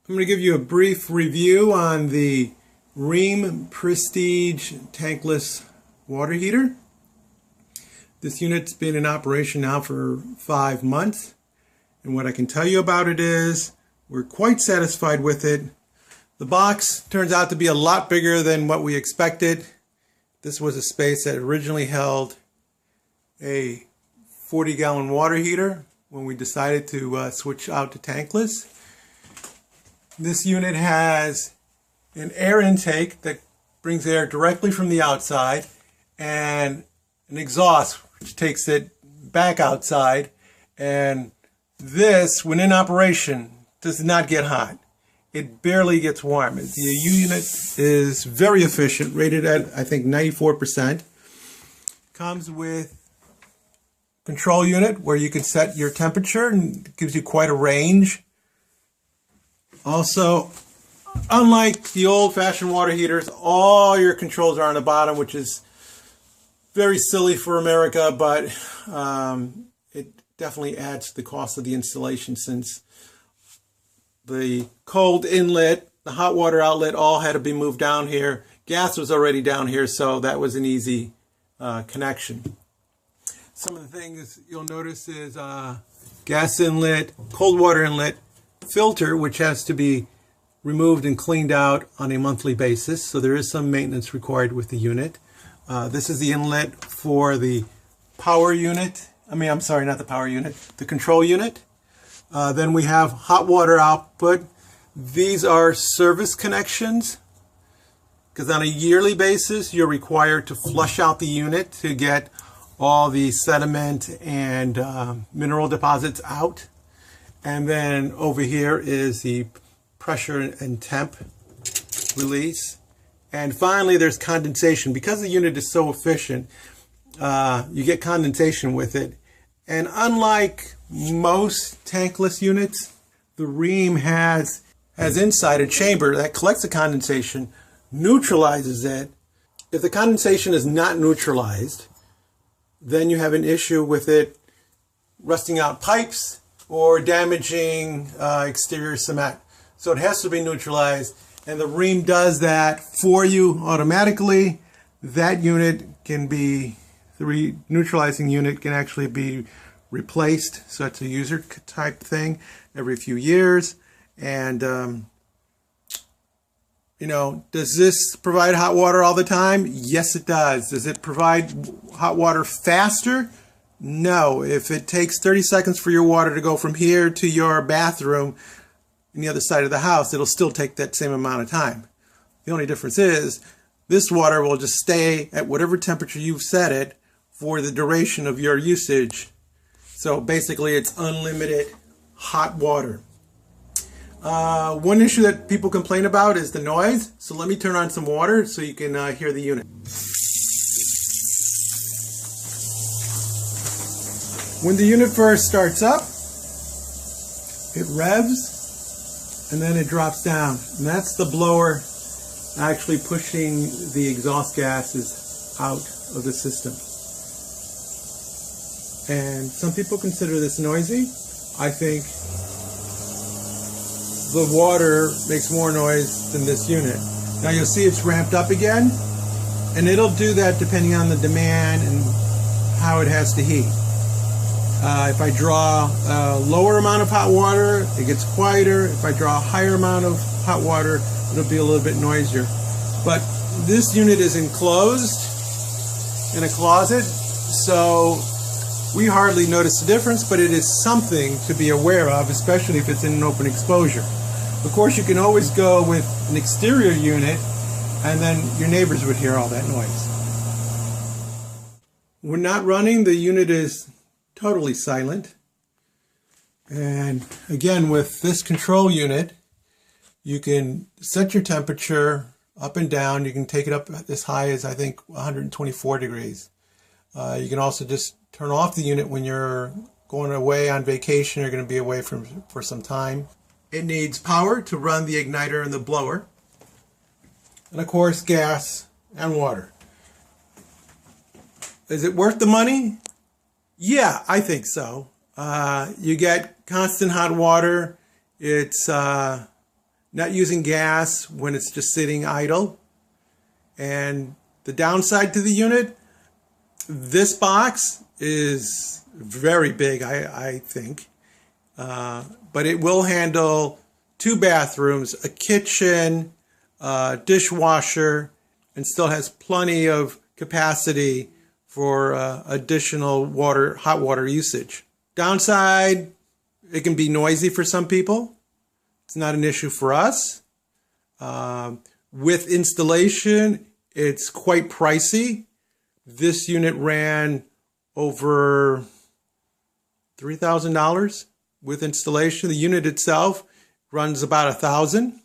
I'm going to give you a brief review on the Rheem Prestige tankless water heater. This unit's been in operation now for 5 months, and what I can tell you about it is we're quite satisfied with it. The box turns out to be a lot bigger than what we expected. This was a space that originally held a 40-gallon water heater when we decided to switch out to tankless. This unit has an air intake that brings air directly from the outside and an exhaust which takes it back outside, and this, when in operation, does not get hot. It barely gets warm. The unit is very efficient, rated at I think 94%. Comes with a control unit where you can set your temperature, and it gives you quite a range. Also, unlike the old-fashioned water heaters, all your controls are on the bottom, which is very silly for America, but it definitely adds to the cost of the installation, since the cold inlet, the hot water outlet all had to be moved down here. Gas was already down here, so that was an easy connection. Some of the things you'll notice is gas inlet, cold water inlet, filter, which has to be removed and cleaned out on a monthly basis, so there is some maintenance required with the unit. This is the inlet for the power unit. I'm sorry, not the power unit, the control unit. Then we have hot water output. These are service connections, because on a yearly basis you're required to flush out the unit to get all the sediment and mineral deposits out. And then over here is the pressure and temp release. And finally, there's condensation. Because the unit is so efficient, you get condensation with it. And unlike most tankless units, the Rheem has inside a chamber that collects the condensation, neutralizes it. If the condensation is not neutralized, then you have an issue with it rusting out pipes or damaging exterior cement. So it has to be neutralized, and the Rheem does that for you automatically. That unit can be, the neutralizing unit can actually be replaced, so it's a user type thing every few years. And does this provide hot water all the time? Yes, it does. Does it provide hot water faster? No. If it takes 30 seconds for your water to go from here to your bathroom on the other side of the house, it'll still take that same amount of time. The only difference is this water will just stay at whatever temperature you've set it for the duration of your usage. So basically it's unlimited hot water. One issue that people complain about is the noise. So let me turn on some water so you can hear the unit. When the unit first starts up, it revs and then it drops down. And that's the blower actually pushing the exhaust gases out of the system. And some people consider this noisy. I think the water makes more noise than this unit. Now you'll see it's ramped up again, and it'll do that depending on the demand and how it has to heat. If I draw a lower amount of hot water, it gets quieter. If I draw a higher amount of hot water, it'll be a little bit noisier. But this unit is enclosed in a closet, so we hardly notice the difference, but it is something to be aware of, especially if it's in an open exposure. Of course, you can always go with an exterior unit, and then your neighbors would hear all that noise. When not running, the unit is totally silent. And again, with this control unit, you can set your temperature up and down. You can take it up as high as I think 124 degrees. You can also just turn off the unit when you're going away on vacation. You're going to be away for some time. It needs power to run the igniter and the blower, and of course gas and water. Is it worth the money? Yeah, I think so. You get constant hot water. It's not using gas when it's just sitting idle. And the downside to the unit, this box is very big, I think. But it will handle 2 bathrooms, a kitchen, dishwasher, and still has plenty of capacity for additional hot water usage. Downside, it can be noisy for some people. It's not an issue for us. With installation, it's quite pricey. This unit ran over $3,000 with installation. The unit itself runs about $1,000.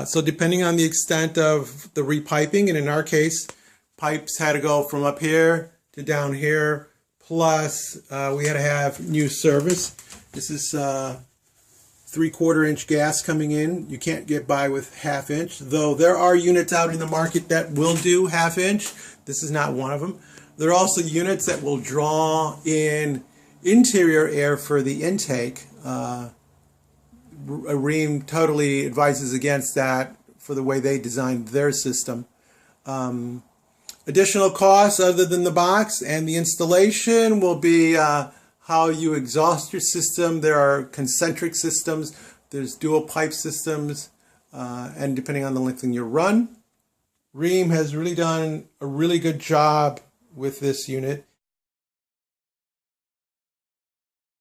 So depending on the extent of the repiping, and in our case, pipes had to go from up here to down here, plus we had to have new service. This is 3/4 inch gas coming in. You can't get by with 1/2 inch, though there are units out in the market that will do 1/2 inch. This is not one of them. There are also units that will draw in interior air for the intake. Rheem totally advises against that for the way they designed their system. Additional costs other than the box and the installation will be how you exhaust your system. There are concentric systems, there's dual pipe systems, and depending on the length in your run. Rheem has really done a really good job with this unit.